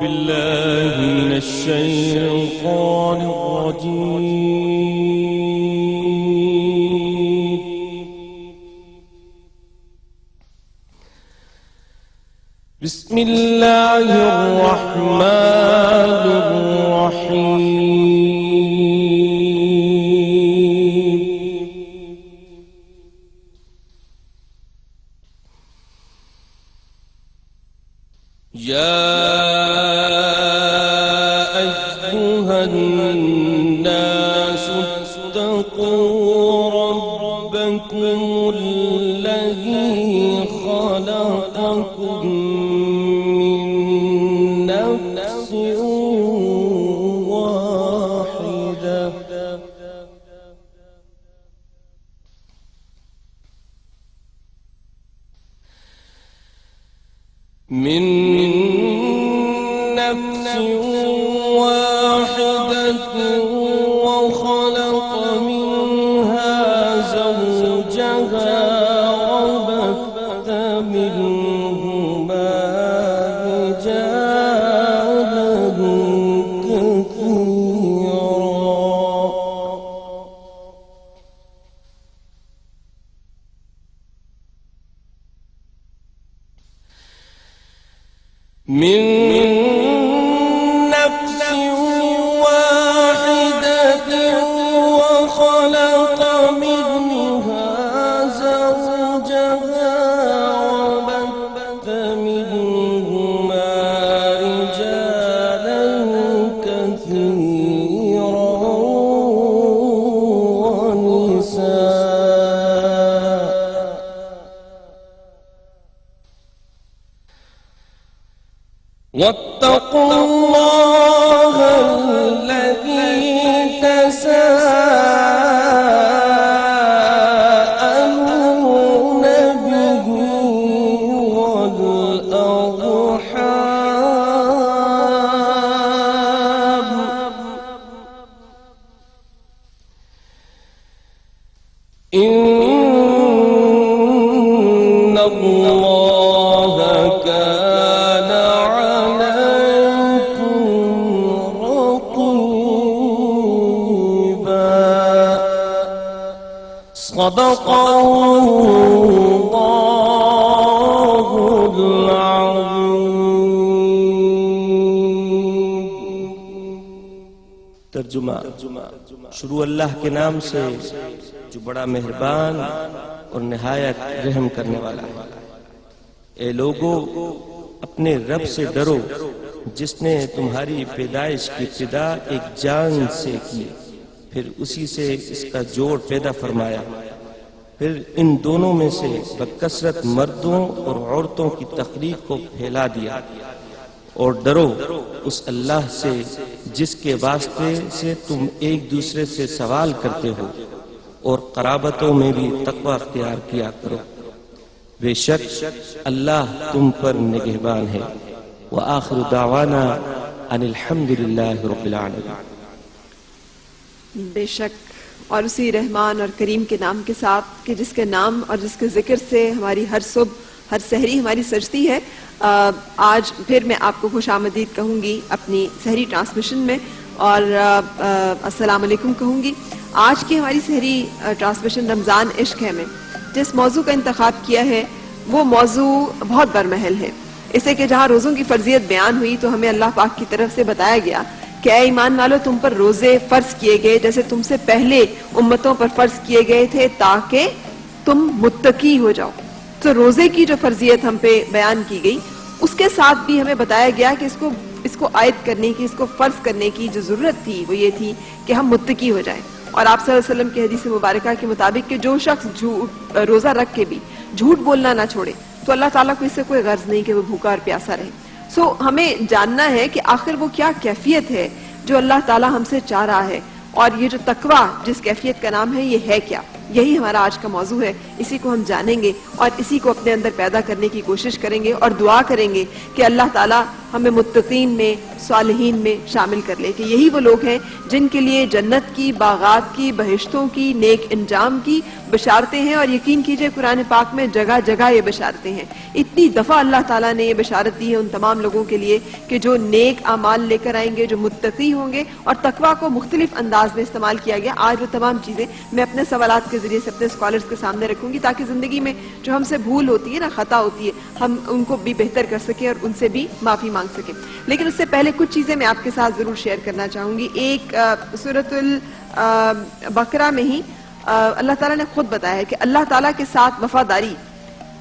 بالله من الشيطان الرجيم. بسم الله الرحمن الرحيم. يا أيها الناس اتقوا ربكم الذي خلقكم من نفس واحدة وخلق منها زوجها وبث منهما رجالا كثيرا من نفس واحدة وخلق منها زوجها وبث منهما رجالا كثيرا ونساء واتقوا الله الذي تساءلون به والأرحام إن الله كان عليكم رقيبا. صدق الله العظيم. ترجمہ. شروع اللہ کے نام سے جو بڑا مہربان اور نہایت رحم کرنے والا ہے. اے لوگو، اپنے رب سے ڈرو جس نے تمہاری پیدائش کی ابتدا ایک جان سے کی، پھر اسی سے اس کا جوڑ پیدا فرمایا، پھر ان دونوں میں سے بکثرت مردوں اور عورتوں کی تخلیق کو پھیلا دیا. اور ڈرو اس اللہ سے جس کے واسطے سے تم ایک دوسرے سے سوال کرتے ہو، اور قرابتوں میں بھی تقوی اختیار کیا کرو. بے شک اللہ تم پر نگہبان ہے. وآخر دعوانا ان الحمدللہ رب العالمین. بے شک، اور اسی رحمان اور کریم کے نام کے ساتھ کہ جس کے نام اور جس کے ذکر سے ہماری ہر صبح ہر سحری ہماری سجتی ہے. آج پھر میں آپ کو خوش آمدید کہوں گی اپنی سحری ٹرانسمیشن میں، اور السلام علیکم کہوں گی. آج کی ہماری سحری ٹرانسمیشن رمضان عشق ہے میں جس موضوع کا انتخاب کیا ہے وہ موضوع بہت برمحل ہے. اسے کہ جہاں روزوں کی فرضیت بیان ہوئی تو ہمیں اللہ پاک کی طرف سے بتایا گیا کہ اے ایمان والو، تم پر روزے فرض کیے گئے جیسے تم سے پہلے امتوں پر فرض کیے گئے تھے تاکہ تم متقی ہو جاؤ. تو روزے کی جو فرضیت ہم پہ بیان کی گئی اس کے ساتھ بھی ہمیں بتایا گیا کہ اس کو عائد کرنے کی، اس کو فرض کرنے کی جو ضرورت تھی وہ یہ تھی کہ ہم متقی ہو جائیں. اور آپ صلی اللہ علیہ وسلم کی حدیث مبارکہ کے مطابق کہ جو شخص روزہ رکھ کے بھی جھوٹ بولنا نہ چھوڑے تو اللہ تعالیٰ کو اس سے کوئی غرض نہیں کہ وہ بھوکا اور پیاسا رہے. ہمیں جاننا ہے کہ آخر وہ کیا کیفیت ہے جو اللہ تعالیٰ ہم سے چاہ رہا ہے، اور یہ جو تقویٰ جس کیفیت کا نام ہے یہ ہے کیا. یہی ہمارا آج کا موضوع ہے. اسی کو ہم جانیں گے اور اسی کو اپنے اندر پیدا کرنے کی کوشش کریں گے اور دعا کریں گے کہ اللہ تعالیٰ ہمیں متقین میں صالحین میں شامل کر لے, کہ یہی وہ لوگ ہیں جن کے لیے جنت کی, باغات کی, بہشتوں کی, نیک انجام کی بشارتیں ہیں. اور یقین کیجئے قرآن پاک میں جگہ جگہ یہ بشارتیں ہیں. اتنی دفعہ اللہ تعالیٰ نے یہ بشارت دی ہے ان تمام لوگوں کے لیے کہ جو نیک اعمال لے کر آئیں گے, جو متقی ہوں گے. اور تقویٰ کو مختلف انداز میں استعمال کیا گیا. آج وہ تمام چیزیں میں اپنے سوالات کے ذریعے سے اپنے اسکالرز کے سامنے رکھوں گی تاکہ زندگی میں جو ہم سے بھول ہوتی ہے نا, خطا ہوتی ہے, ہم ان کو بھی بہتر کر سکیں اور ان سے بھی معافی مانگ سکیں. لیکن اس سے پہلے کچھ چیزیں میں آپ کے ساتھ ضرور شیئر کرنا چاہوں گی. ایک سورۃ البقرہ میں ہی اللہ تعالیٰ نے خود بتایا ہے کہ اللہ تعالیٰ کے ساتھ وفاداری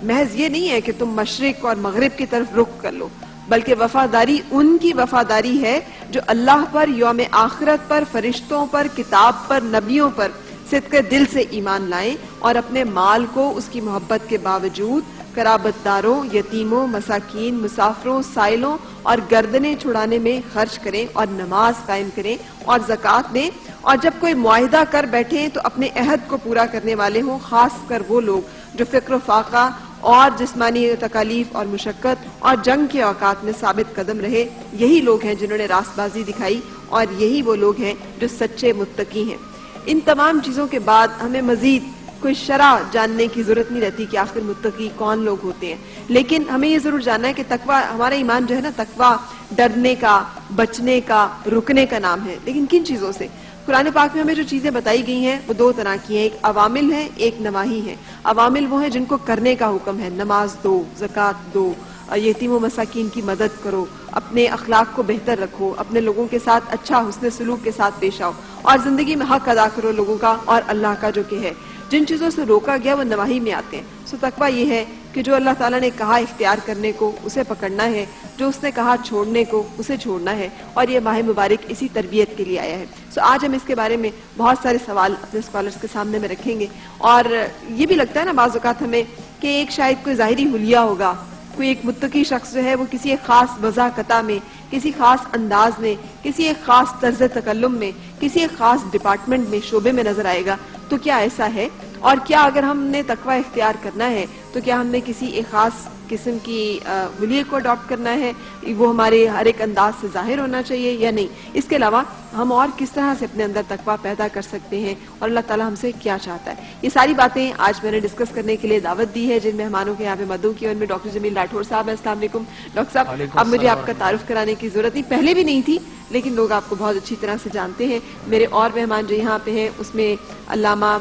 محض یہ نہیں ہے کہ تم مشرق اور مغرب کی طرف رخ کر لو, بلکہ وفاداری ان کی وفاداری ہے جو اللہ پر, یوم آخرت پر, فرشتوں پر, کتاب پر, نبیوں پر صدق دل سے ایمان لائیں اور اپنے مال کو اس کی محبت کے باوجود قرابت داروں, یتیموں, مساکین, مسافروں, سائلوں اور گردنیں چھڑانے میں خرچ کریں اور نماز قائم کریں اور زکوٰۃ دیں. اور جب کوئی معاہدہ کر بیٹھیں تو اپنے عہد کو پورا کرنے والے ہوں, خاص کر وہ لوگ جو فقر و فاقہ اور جسمانی تکالیف اور مشقت اور جنگ کے اوقات میں ثابت قدم رہے. یہی لوگ ہیں جنہوں نے راست بازی دکھائی اور یہی وہ لوگ ہیں جو سچے متقی ہیں. ان تمام چیزوں کے بعد ہمیں مزید کوئی شرح جاننے کی ضرورت نہیں رہتی کہ آخر متقی کون لوگ ہوتے ہیں, لیکن ہمیں یہ ضرور جاننا ہے کہ تقویٰ, ہمارا ایمان جو ہے نا, تقویٰ ڈرنے کا, بچنے کا, رکنے کا نام ہے. لیکن کن چیزوں سے؟ قرآن پاک میں ہمیں جو چیزیں بتائی گئی ہیں وہ دو طرح کی ہیں, ایک عوامل ہیں, ایک نواہی ہیں. عوامل وہ ہیں جن کو کرنے کا حکم ہے, نماز دو, زکوٰۃ دو, یتیم و مساکین کی مدد کرو, اپنے اخلاق کو بہتر رکھو, اپنے لوگوں کے ساتھ اچھا حسن سلوک کے ساتھ پیش آؤ اور زندگی میں حق ادا کرو لوگوں کا اور اللہ کا جو کہ ہے. جن چیزوں سے روکا گیا وہ نواہی میں آتے ہیں. سو تقویٰ یہ ہے کہ جو اللہ تعالیٰ نے کہا اختیار کرنے کو اسے پکڑنا ہے, جو اس نے کہا چھوڑنے کو اسے چھوڑنا ہے, اور یہ ماہ مبارک اسی تربیت کے لیے آیا ہے. سو آج ہم اس کے بارے میں بہت سارے سوال اپنے اسکالرس کے سامنے میں رکھیں گے. اور یہ بھی لگتا ہے نا بعض اوقات ہمیں کہ ایک شاید کوئی ظاہری حلیہ ہوگا, کوئی ایک متقی شخص جو ہے وہ کسی ایک خاص وضاحت میں, کسی خاص انداز میں, کسی ایک خاص طرز تکلم میں, کسی ایک خاص ڈپارٹمنٹ میں, شعبے میں نظر آئے گا. تو کیا ایسا ہے؟ اور کیا اگر ہم نے تقویٰ اختیار کرنا ہے تو کیا ہم نے کسی ایک خاص قسم کی حلیے کو اڈاپٹ کرنا ہے, وہ ہمارے ہر ایک انداز سے ظاہر ہونا چاہیے یا نہیں؟ اس کے علاوہ ہم اور کس طرح سے اپنے اندر تقویٰ پیدا کر سکتے ہیں اور اللہ تعالیٰ ہم سے کیا چاہتا ہے؟ یہ ساری باتیں آج میں نے ڈسکس کرنے کے لیے دعوت دی ہے. جن مہمانوں کے یہاں پہ مدعو کی, ان میں ڈاکٹر جمیل راٹھور صاحب ہیں. السلام علیکم ڈاکٹر صاحب. اب مجھے آپ کا تعارف کرانے کی ضرورت نہیں, پہلے بھی نہیں تھی لیکن لوگ آپ کو بہت اچھی طرح سے جانتے ہیں. میرے اور مہمان جو یہاں پہ ہیں اس میں علامہ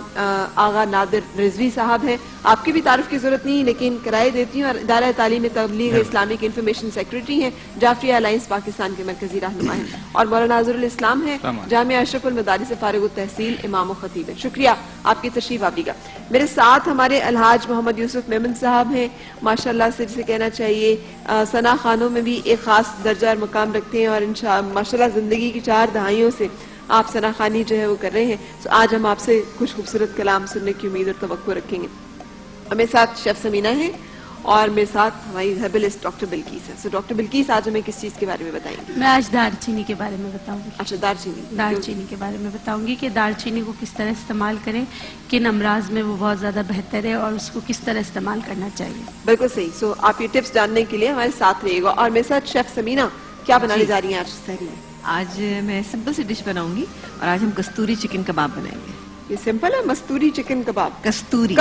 آغا نادر رضوی صاحب ہیں. آپ کی بھی تعارف کی ضرورت نہیں لیکن کرائے دیتی ہوں. اور ادارہ تعلیم تبلیغ اسلامی کے انفارمیشن سیکرٹری ہیں, جعفریہ الائنس پاکستان کے مرکزی رہنما ہیں. اور مولانا ناظر الاسلام ہیں, جامعہ اشرف المدارس فارغ التحصیل, امام و خطیب ہیں. شکریہ آپ کی تشریف آوری کا. میرے ساتھ ہمارے الحاج محمد یوسف میمن صاحب ہیں, ماشاءاللہ سے جسے کہنا چاہیے ثنا خانوں میں بھی ایک خاص درجہ اور مقام رکھتے ہیں, اور ماشاءاللہ زندگی کی 4 دہائیوں سے آپ ثنا خوانی جو ہے وہ کر رہے ہیں. سو آج ہم آپ سے کچھ خوبصورت کلام سننے کی امید اور توقع رکھیں گے. ہمیں ساتھ شیف سمینہ ہیں اور میرے ساتھ ہماری ہربلسٹ ڈاکٹر بلقیس ہے. سو ڈاکٹر بلقیس آج ہمیں کس چیز کے بارے میں بتائیں گے؟ میں آج دار چینی کے بارے میں بتاؤں گی. اچھا, دار چینی کے بارے میں بتاؤں گی کہ دار چینی کو کس طرح استعمال کریں, کن امراض میں وہ بہت زیادہ بہتر ہے اور اس کو کس طرح استعمال کرنا چاہیے. بالکل صحیح. سو آپ یہ ٹپس جاننے کے لیے ہمارے ساتھ رہیے گا. اور میرے ساتھ شیف سمینہ کیا بنانے جا رہی ہیں آج سحری میں؟ آج میں سمپل سی ڈش بناؤں گی اور آج ہم کستوری چکن کباب بنائیں گے. یہ سمپل ہے, مستوری چکن کباب. کستوری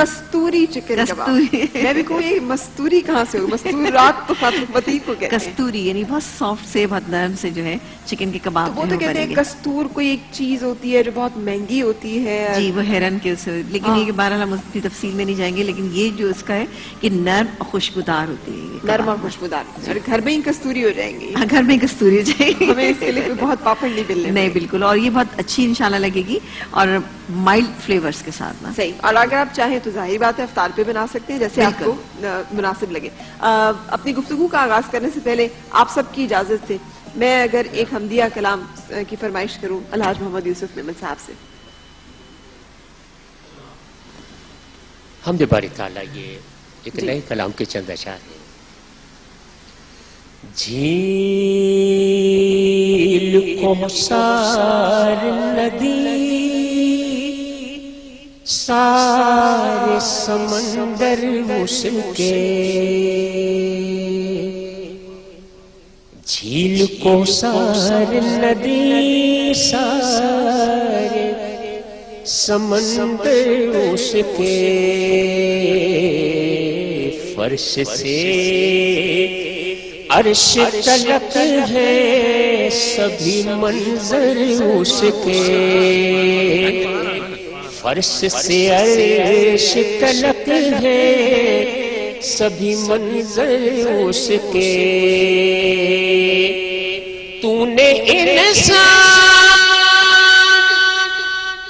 چکن کباب. میں بھی کہوں یہ مستوری کہاں سے ہوگی؟ مستورات تو فاطمہ کو کہتے ہیں. کستوری یعنی بہت سافٹ سے, بہت نرم سے جو ہے چکن کے کباب. وہ تو کہتے ہیں کستور کوئی ایک چیز ہوتی ہے جو بہت مہنگی ہوتی ہے. جی وہ ہیرن کے اسے, لیکن یہ بہرحال ہم اس کی تفصیل میں نہیں جائیں گے. لیکن یہ جو اس کا ہے کہ نرم اور خوشبودار ہوتی ہے, نرم اور خوشبودار. اور گھر میں ہی کستوری ہو جائیں گی. گھر میں کستوری ہو جائے گی, ہمیں اس کے لیے کوئی بہت پاپڑ نہیں ملنے. نہیں بالکل, اور یہ بہت اچھی انشاءاللہ لگے گی اور مائلڈ فلیورز کے ساتھ نا. صحیح. اور اگر آپ چاہیں تو ظاہر بات ہے افطار پہ بنا سکتے ہیں جیسے آپ کو مناسب لگے. اپنی گفتگو کا آغاز کرنے سے پہلے آپ سب کی اجازت سے میں اگر ایک حمدیہ کلام کی فرمائش کروں الحاج محمد یوسف میمن صاحب سے. حمد باری تعالیٰ یہ ایک نئے کلام کے چند اشعار ہیں. جھیل کوثر ندی سارے سمندر اس کے، جھیل کو سار ندی، سارے سمندر اس کے، فرش سے عرش تلک ہے سبھی منظر اس کے، فرش سے عرش تلک ہے سبھی منظر اس کے۔ تو نے انسان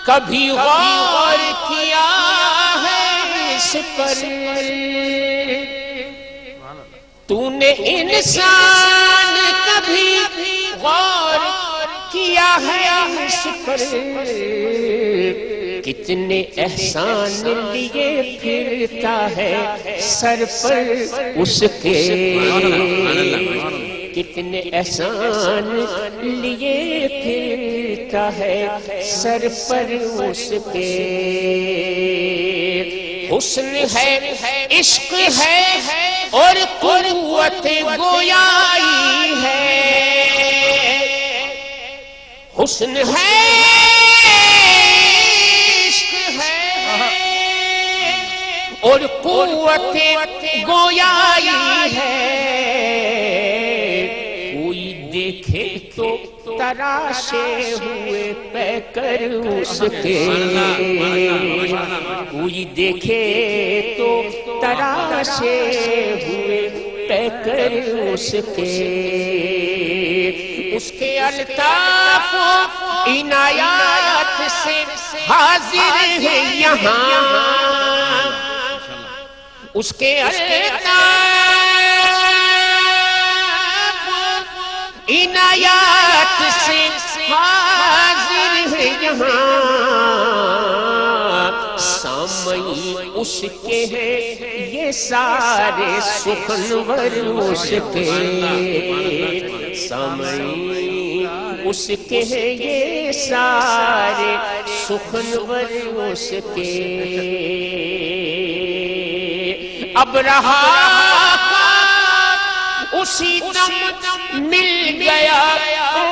کبھی غور کیا ہے اس پر؟ تو نے انسان کبھی غور کیا ہے اس پر؟ کتنے احسان لیے پھرتا ہے سر پر اس کے، کتنے احسان لیے پھرتا ہے سر پر اس کے۔ حسن ہے، عشق ہے اور قوت گویائی ہے، حسن ہے، اور قوت گویائی ہے، کوئی دیکھے تو تراشے ہوئے پیکر اس کے، کوئی دیکھے تو تراشے ہوئے پیکر اس کے، اس کے الطاف و عنایات سے حاضر ہے یہاں، اس کے الطاف عنایات سے حاضر ہے یہاں، سامعین اس کے ہیں یہ سارے سخنور اس کے، سامعین اس کے ہیں یہ سارے سخنور اس کے۔ اب رہا اسی دم مل گیا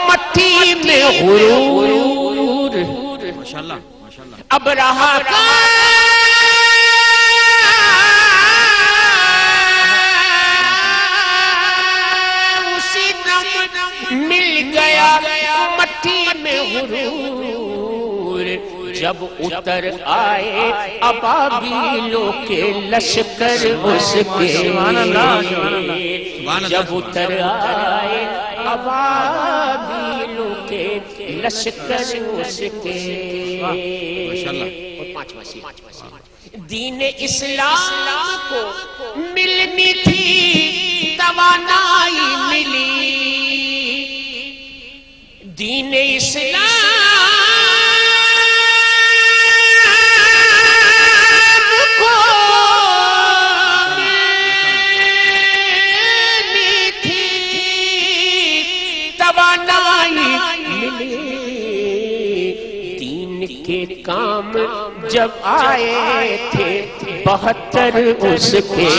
مٹی میں غرور، اب رہا اسی دم مل گیا مٹی میں غرور، جب اتر آئے ابابیلوں کے لشکر اس کے، جب اتر آئے ابابیلوں کے لشکر اس کے، دین اسلام کو ملنی تھی توانائی ملی، دین اسلام کے کام جب آئے تھے 72 اس کے،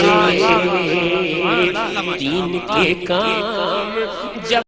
دین کے کام جب